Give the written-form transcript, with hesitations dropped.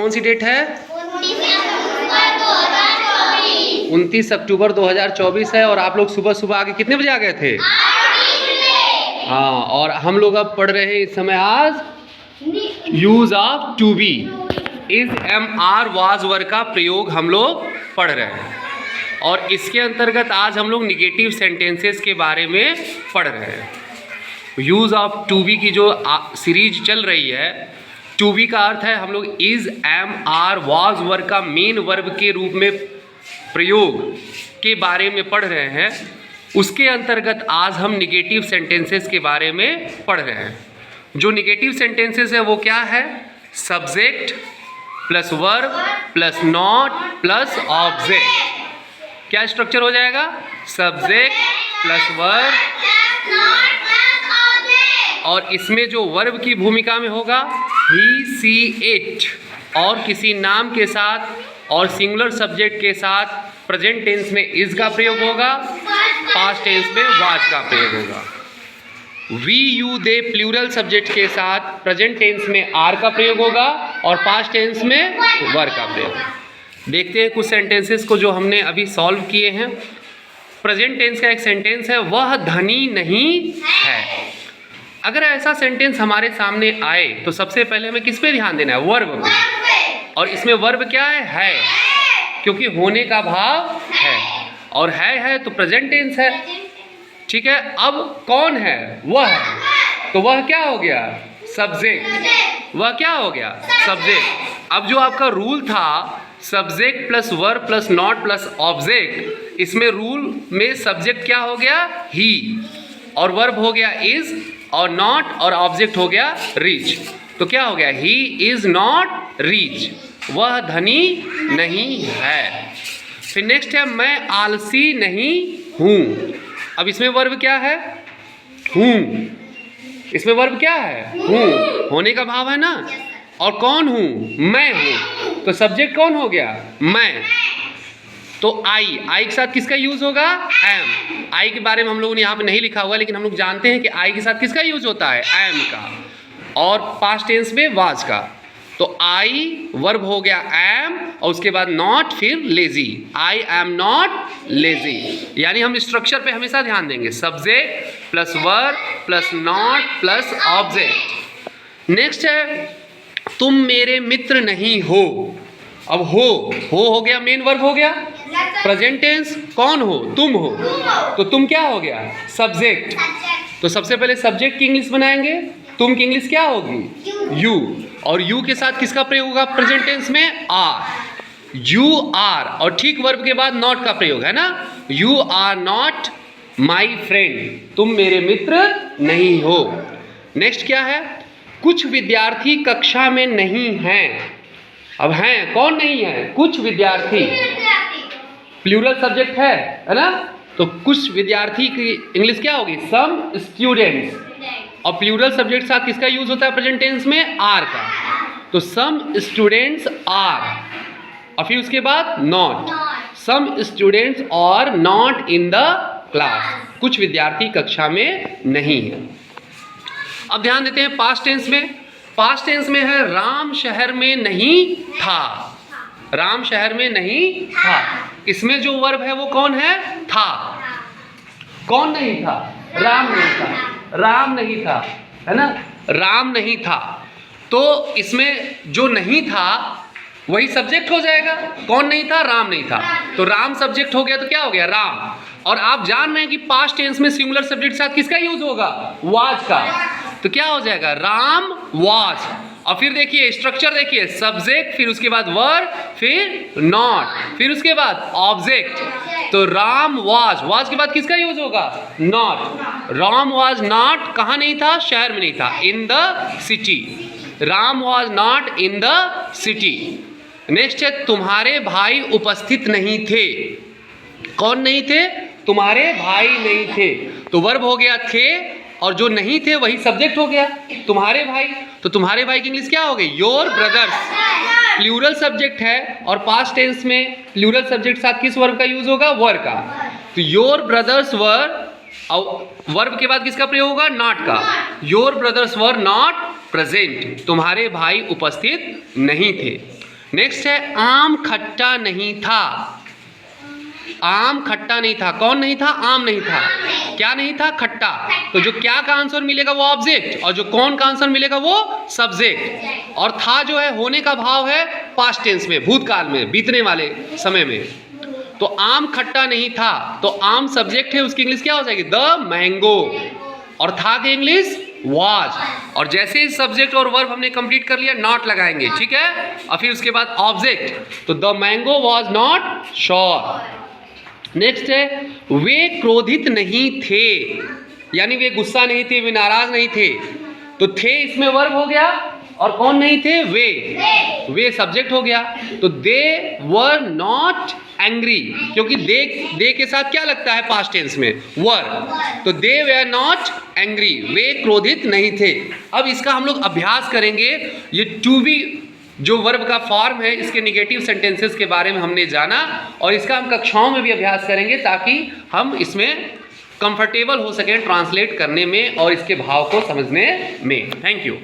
कौन सी डेट है? 29 अक्टूबर 2024 है। और आप लोग सुबह सुबह आगे कितने बजे आ गए थे? हाँ, और हम लोग अब पढ़ रहे हैं इस समय आज use of to be. Is am are was वर्ग का प्रयोग हम लोग पढ़ रहे हैं और इसके अंतर्गत आज हम लोग निगेटिव सेंटेंसेस के बारे में पढ़ रहे हैं। यूज ऑफ टू बी की जो सीरीज चल रही है, टू बी का अर्थ है हम लोग इज एम आर वाज वर्ग का मेन वर्ब के रूप में प्रयोग के बारे में पढ़ रहे हैं। उसके अंतर्गत आज हम निगेटिव सेंटेंसेस के बारे में पढ़ रहे हैं। जो निगेटिव सेंटेंसेस है वो क्या है? Subject plus verb plus not plus object. क्या स्ट्रक्चर हो जाएगा? सब्जेक्ट प्लस वर्ब, और इसमें जो वर्ब की भूमिका में होगा ही सी इट, और किसी नाम के साथ और सिंगुलर सब्जेक्ट के साथ प्रेजेंट टेंस में इज का प्रयोग होगा, पास्ट टेंस में वाज का प्रयोग होगा। We you they plural subject के साथ प्रेजेंट टेंस में आर का प्रयोग होगा और पास्ट टेंस में वर का प्रयोग। देखते हैं कुछ सेंटेंसेस को जो हमने अभी सॉल्व किए हैं। प्रेजेंट टेंस का एक सेंटेंस है, वह धनी नहीं है। अगर ऐसा सेंटेंस हमारे सामने आए तो सबसे पहले हमें किस पे ध्यान देना है? वर्ब पे। और इसमें वर्ब क्या है? क्योंकि होने का भाव है, और है तो प्रेजेंट टेंस है। ठीक है, अब कौन है? वह है, तो वह क्या हो गया? सब्जेक्ट। वह क्या हो गया? सब्जेक्ट। अब जो आपका रूल था subject plus verb plus not plus object, इसमें रूल में सब्जेक्ट क्या हो गया? ही, और वर्ब हो गया इज, और नॉट और ऑब्जेक्ट हो गया रीच। तो क्या हो गया? ही इज नॉट रीच, वह धनी नहीं है। फिर नेक्स्ट है मैं आलसी नहीं हूँ। अब इसमें वर्ब क्या है? हूँ। इसमें वर्ब क्या है? हूँ। होने का भाव है ना। और कौन हूँ? मैं हूँ। तो सब्जेक्ट कौन हो गया? मैं। तो आई के साथ किसका यूज होगा? एम। आई के बारे में हम लोगों ने यहाँ पे नहीं लिखा हुआ, लेकिन हम लोग जानते हैं कि आई के साथ किसका यूज होता है? एम का, और पास्ट टेंस में वाज का। तो आई वर्ब हो गया एम, और उसके बाद नॉट, फिर lazy. I am not lazy. यानी हम स्ट्रक्चर पे हमेशा ध्यान देंगे, subject plus verb plus not plus object. Next है तुम मेरे मित्र नहीं हो। अब हो गया, मेन वर्ब हो गया। प्रेजेंट टेंस कौन हो? तुम हो। तो तुम क्या हो गया? सब्जेक्ट। तो सबसे पहले सब्जेक्ट की इंग्लिश बनाएंगे, तुम की इंग्लिश क्या होगी? यू। और यू के साथ किसका प्रयोग होगा प्रेजेंट टेंस में? आर। यू आर, और ठीक वर्ब के बाद नॉट का प्रयोग है ना। You are not my friend, तुम मेरे मित्र नहीं हो। नेक्स्ट क्या है? कुछ विद्यार्थी कक्षा में नहीं हैं। अब हैं, कौन नहीं है? कुछ विद्यार्थी। प्लूरल सब्जेक्ट है ना। तो कुछ विद्यार्थी की इंग्लिश क्या होगी? Some students. और प्लूरल सब्जेक्ट साथ किसका यूज होता है प्रेजेंट टेंस में? आर का। तो सम स्टूडेंट्स आर, और फिर उसके बाद not. Some students are not in the class, कुछ विद्यार्थी कक्षा में नहीं है। अब ध्यान देते हैं पास्ट टेंस में। पास्ट टेंस में है राम शहर में नहीं था। राम शहर में नहीं था। इसमें जो वर्ब है वो कौन है? था। कौन नहीं था? राम नहीं था। राम नहीं था, है ना। राम नहीं था, तो इसमें जो नहीं था वही सब्जेक्ट हो जाएगा। कौन नहीं था? राम नहीं था। तो राम सब्जेक्ट हो गया, तो क्या हो गया? राम। और आप जान रहे हैं कि पास्ट टेंस में सिंगुलर सब्जेक्ट के साथ किसका यूज होगा? वाज का। तो क्या हो जाएगा? राम वाज। और फिर देखिए स्ट्रक्चर, देखिए सब्जेक्ट, फिर उसके बाद वर्ब, फिर नॉट, फिर उसके बाद ऑब्जेक्ट। तो राम वाज के बाद किसका यूज होगा? नॉट। राम वाज नॉट कहाँ नहीं था? शहर में नहीं था, in the city. Ram was not in the city. Next है तुम्हारे भाई उपस्थित नहीं थे। कौन नहीं थे? तुम्हारे भाई नहीं थे। तो वर्ब हो गया थे, और जो नहीं थे वही सब्जेक्ट हो गया, तुम्हारे भाई। तो तुम्हारे भाई की इंग्लिश क्या हो गई? Your brothers. प्लूरल सब्जेक्ट है, और पास्ट टेंस में प्लूरल सब्जेक्ट साथ किस वर्ब का यूज होगा? वर का। तो योर ब्रदर्स वर, और वर्ब के बाद किसका प्रयोग होगा? नॉट का। Your brothers were not present, तुम्हारे भाई उपस्थित नहीं थे। नेक्स्ट है आम खट्टा नहीं था। आम खट्टा नहीं था, कौन नहीं था? आम नहीं था। क्या नहीं था? खट्टा। तो जो क्या का आंसर मिलेगा वो ऑब्जेक्ट, और जो कौन का आंसर मिलेगा वो सब्जेक्ट। और था जो है होने का भाव है पास्ट टेंस में, भूतकाल में, बीतने वाले समय में। तो आम खट्टा नहीं था, तो आम सब्जेक्ट है, उसकी इंग्लिश क्या हो जाएगी? The mango. और था की इंग्लिश वाज। और जैसे ही सब्जेक्ट और वर्ब हमने कंप्लीट कर लिया, नॉट लगाएंगे, ठीक है। और फिर उसके बाद ऑब्जेक्ट, तो the mango was not sure. Next है वे क्रोधित नहीं थे, यानी वे गुस्सा नहीं थे, वे नाराज नहीं थे। तो थे इसमें वर्ब हो गया, और कौन नहीं थे? वे सब्जेक्ट हो गया। तो दे वर नॉट एंग्री, क्योंकि दे के साथ क्या लगता है पास्ट टेंस में? वर। तो दे वर नॉट एंग्री, वे क्रोधित नहीं थे। अब इसका हम लोग अभ्यास करेंगे। ये टू बी जो वर्ब का फॉर्म है, इसके निगेटिव सेंटेंसेस के बारे में हमने जाना, और इसका हम कक्षाओं में भी अभ्यास करेंगे ताकि हम इसमें कंफर्टेबल हो सकें ट्रांसलेट करने में और इसके भाव को समझने में। Thank you.